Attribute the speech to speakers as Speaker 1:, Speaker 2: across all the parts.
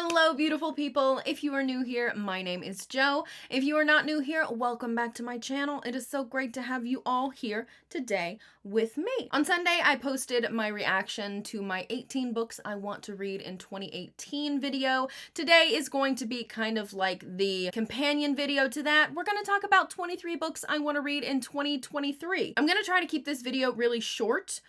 Speaker 1: Hello, beautiful people. If you are new here, my name is Jo. If you are not new here, welcome back to my channel. It is so great to have you all here today with me. On Sunday, I posted my reaction to my 18 books I want to read in 2018 video. Today is going to be kind of like the companion video to that. We're going to talk about 23 books I want to read in 2023. I'm going to try to keep this video really short.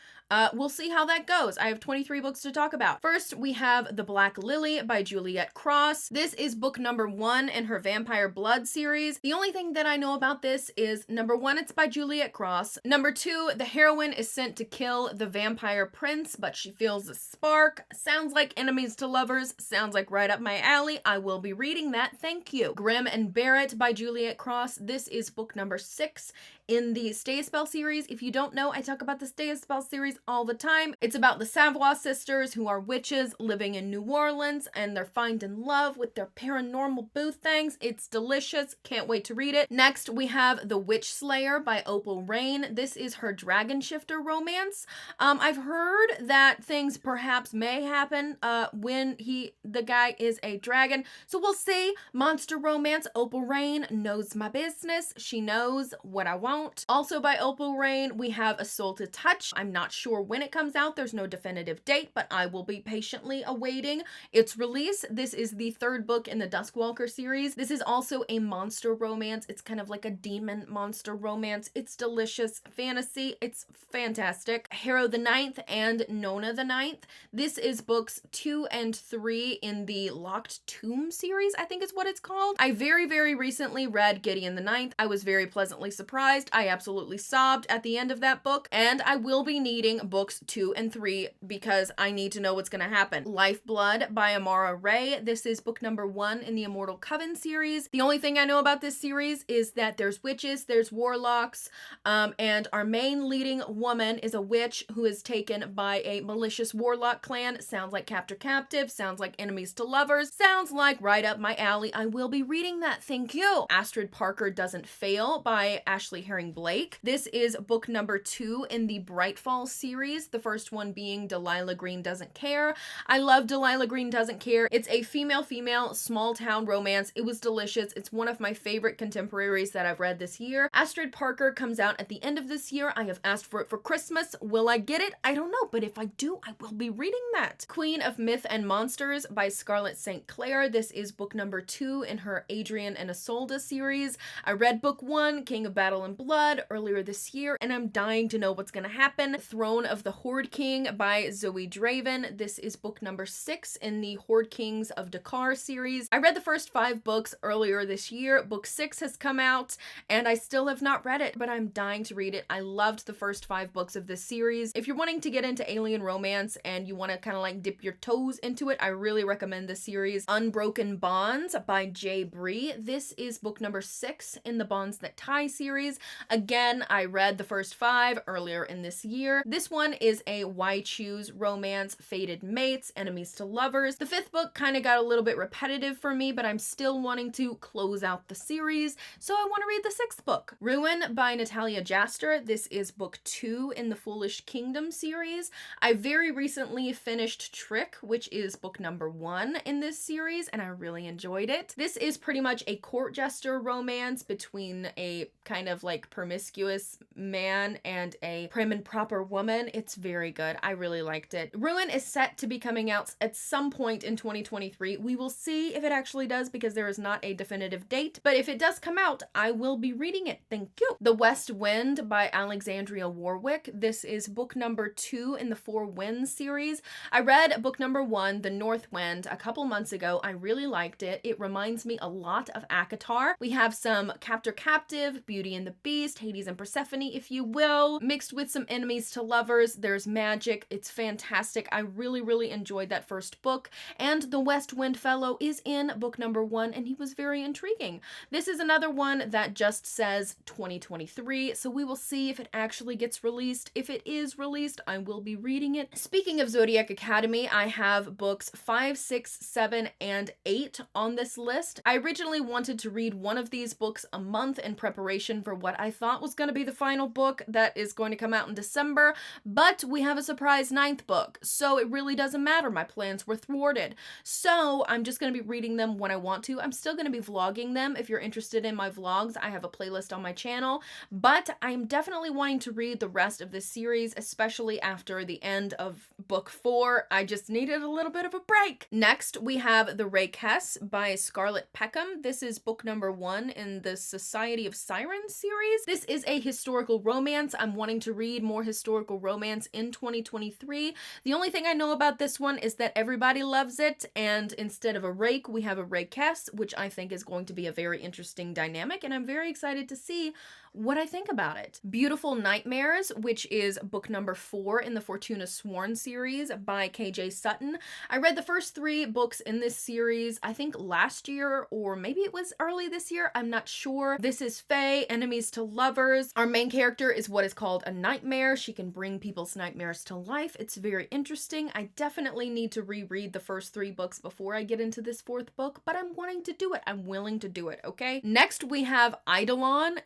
Speaker 1: We'll see how that goes. I have 23 books to talk about. First, we have The Black Lily by Juliette Cross. This is book number 1 in her Vampire Blood series. The only thing that I know about this is, number 1, it's by Juliette Cross. Number 2, the heroine is sent to kill the vampire prince, but she feels a spark. Sounds like enemies to lovers. Sounds like right up my alley. I will be reading that. Thank you. Grim and Barrett by Juliette Cross. This is book number 6 in the Stay a Spell series. If you don't know, I talk about the Stay a Spell series all the time. It's about the Savoy sisters who are witches living in New Orleans, and they're finding love with their paranormal boo things. It's delicious. Can't wait to read it. Next, we have The WITCHSLAYER by Opal Rain. This is her dragon shifter romance. I've heard that things perhaps may happen when the guy is a dragon. So we'll see. Monster romance. Opal Rain knows my business. She knows what I want. Also by Opal Rain, we have A Soul to Touch. I'm not sure when it comes out. There's no definitive date, but I will be patiently awaiting its release. This is the 3rd book in the Duskwalker series. This is also a monster romance. It's kind of like a demon monster romance. It's delicious fantasy. It's fantastic. Harrow the Ninth and Nona the Ninth. This is books 2 and 3 in the Locked Tomb series, I think is what it's called. I very, very recently read Gideon the Ninth. I was very pleasantly surprised. I absolutely sobbed at the end of that book, and I will be needing books 2 and 3 because I need to know what's going to happen. Lifeblood by Amara Ray. This is book number 1 in the Immortal Coven series. The only thing I know about this series is that there's witches, there's warlocks, and our main leading woman is a witch who is taken by a malicious warlock clan. Sounds like Captor Captive, sounds like enemies to lovers, sounds like right up my alley. I will be reading that, thank you. Astrid Parker Doesn't Fail by Ashley Herring Blake. This is book number 2 in the Brightfall series, the first one being Delilah Green Doesn't Care. I love Delilah Green Doesn't Care. It's a female-female small town romance. It was delicious. It's one of my favorite contemporaries that I've read this year. Astrid Parker comes out at the end of this year. I have asked for it for Christmas. Will I get it? I don't know, but if I do, I will be reading that. Queen of Myth and Monsters by Scarlett St. Clair. This is book number 2 in her Adrian and Isolde series. I read book 1, King of Battle and Blood, earlier this year, and I'm dying to know what's gonna happen. Throne of the Horde King by Zoe Draven. This is book number 6 in the Horde Kings of Dakar series. I read the first 5 books earlier this year. Book 6 has come out, and I still have not read it, but I'm dying to read it. I loved the first 5 books of this series. If you're wanting to get into alien romance and you want to kind of like dip your toes into it, I really recommend this series. Unbroken Bonds by Jay Bree. This is book number 6 in the Bonds That Tie series. Again, I read the first 5 earlier in this year. This one is a Why Choose romance, fated mates, enemies to lovers. The 5th book kind of got a little bit repetitive for me, but I'm still wanting to close out the series, so I want to read the 6th book. Ruin by Natalia Jaster. This is book 2 in the Foolish Kingdom series. I very recently finished Trick, which is book number 1 in this series, and I really enjoyed it. This is pretty much a court jester romance between a kind of like promiscuous man and a prim and proper woman. It's very good. I really liked it. Ruin is set to be coming out at some point in 2023. We will see if it actually does because there is not a definitive date, but if it does come out, I will be reading it. Thank you. The West Wind by Alexandria Warwick. This is book number 2 in the Four Winds series. I read book number 1, The North Wind, a couple months ago. I really liked it. It reminds me a lot of ACOTAR. We have some Captor Captive, Beauty and the Beast, Hades and Persephone, if you will, mixed with some enemies to lovers. There's magic. It's fantastic. I really, really enjoyed that first book, and the West Wind fellow is in book number 1, and he was very intriguing. This is another one that just says 2023, so we will see if it actually gets released. If it is released, I will be reading it. Speaking of Zodiac Academy, I have books 5, 6, 7, and 8 on this list. I originally wanted to read one of these books a month in preparation for what I thought was going to be the final book that is going to come out in December, but we have a surprise 9th book, so it really doesn't matter. My plans were thwarted. So I'm just going to be reading them when I want to. I'm still going to be vlogging them. If you're interested in my vlogs, I have a playlist on my channel, but I'm definitely wanting to read the rest of this series, especially after the end of book 4. I just needed a little bit of a break. Next, we have The Ray Kess by Scarlett Peckham. This is book number 1 in the Society of Sirens series. This is a historical romance. I'm wanting to read more historical romance in 2023. The only thing I know about this one is that everybody loves it, and instead of a rake, we have a Ray Kess, which I think is going to be a very interesting dynamic, and I'm very excited to see what I think about it. Beautiful Nightmares, which is book number 4 in the Fortuna Sworn series by KJ Sutton. I read the first 3 books in this series, I think last year, or maybe it was early this year, I'm not sure. This is Fae, enemies to lovers. Our main character is what is called a nightmare. She can bring people's nightmares to life. It's very interesting. I definitely need to reread the first 3 books before I get into this 4th book, but I'm wanting to do it. I'm willing to do it, okay? Next, we have Eidolon,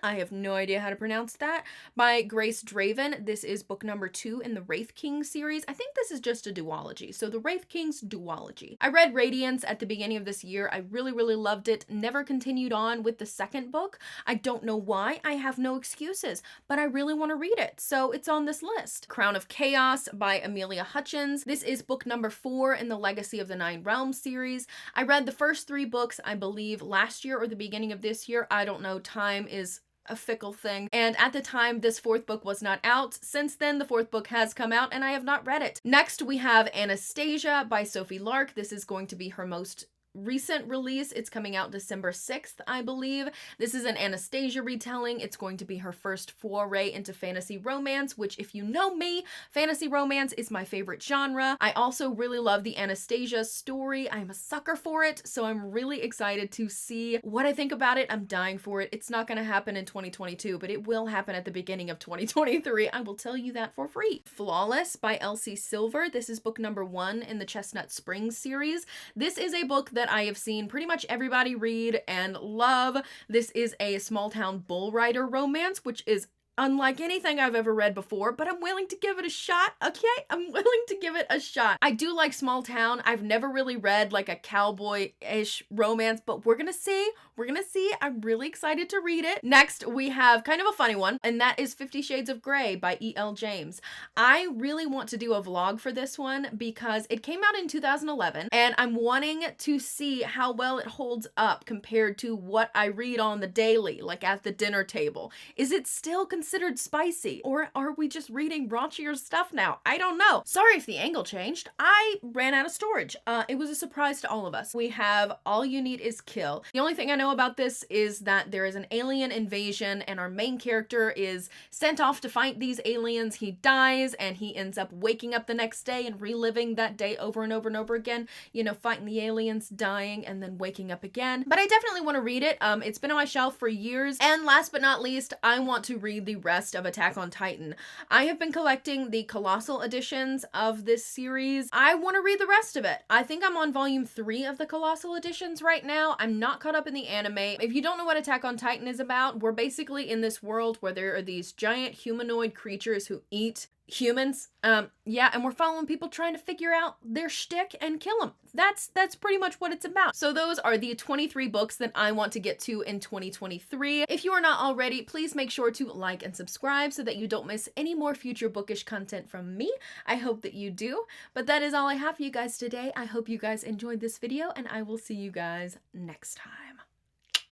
Speaker 1: I have no idea how to pronounce that, by Grace Draven. This is book number 2 in the Wraith King series. I think this is just a duology, so the Wraith King's duology. I read Radiance at the beginning of this year. I really, really loved it. Never continued on with the 2nd book. I don't know why. I have no excuses, but I really want to read it, so it's on this list. Crown of Chaos by Amelia Hutchins. This is book number 4 in the Legacy of the Nine Realms series. I read the first 3 books, I believe, last year or the beginning of this year. I don't know. Time is a fickle thing. And at the time, this 4th book was not out. Since then, the 4th book has come out and I have not read it. Next, we have Anastasia by Sophie Lark. This is going to be her most recent release. It's coming out December 6th, I believe. This is an Anastasia retelling. It's going to be her first foray into fantasy romance, which, if you know me, fantasy romance is my favorite genre. I also really love the Anastasia story. I'm a sucker for it, so I'm really excited to see what I think about it. I'm dying for it. It's not going to happen in 2022, but it will happen at the beginning of 2023. I will tell you that for free. Flawless by Elsie Silver. This is book number 1 in the Chestnut Springs series. This is a book that I have seen pretty much everybody read and love. This is a small town bull rider romance, which is unlike anything I've ever read before, but I'm willing to give it a shot, okay? I'm willing to give it a shot. I do like small town. I've never really read like a cowboy-ish romance, but we're gonna see. We're gonna see. I'm really excited to read it. Next, we have kind of a funny one, and that is 50 Shades of Grey by E.L. James. I really want to do a vlog for this one because it came out in 2011, and I'm wanting to see how well it holds up compared to what I read on the daily, like at the dinner table. Is it still considered spicy, or are we just reading raunchier stuff now? I don't know. Sorry if the angle changed. I ran out of storage. It was a surprise to all of us. We have All You Need Is Kill. The only thing I know about this is that there is an alien invasion and our main character is sent off to fight these aliens. He dies and he ends up waking up the next day and reliving that day over and over and over again, you know, fighting the aliens, dying, and then waking up again. But I definitely want to read it. It's been on my shelf for years. And last but not least, I want to read the rest of Attack on Titan. I have been collecting the colossal editions of this series. I want to read the rest of it. I think I'm on volume 3 of the colossal editions right now. I'm not caught up in the anime. If you don't know what Attack on Titan is about, we're basically in this world where there are these giant humanoid creatures who eat humans. Yeah, and we're following people trying to figure out their shtick and kill them. That's pretty much what it's about. So those are the 23 books that I want to get to in 2023. If you are not already, please make sure to like and subscribe so that you don't miss any more future bookish content from me. I hope that you do. But that is all I have for you guys today. I hope you guys enjoyed this video, and I will see you guys next time.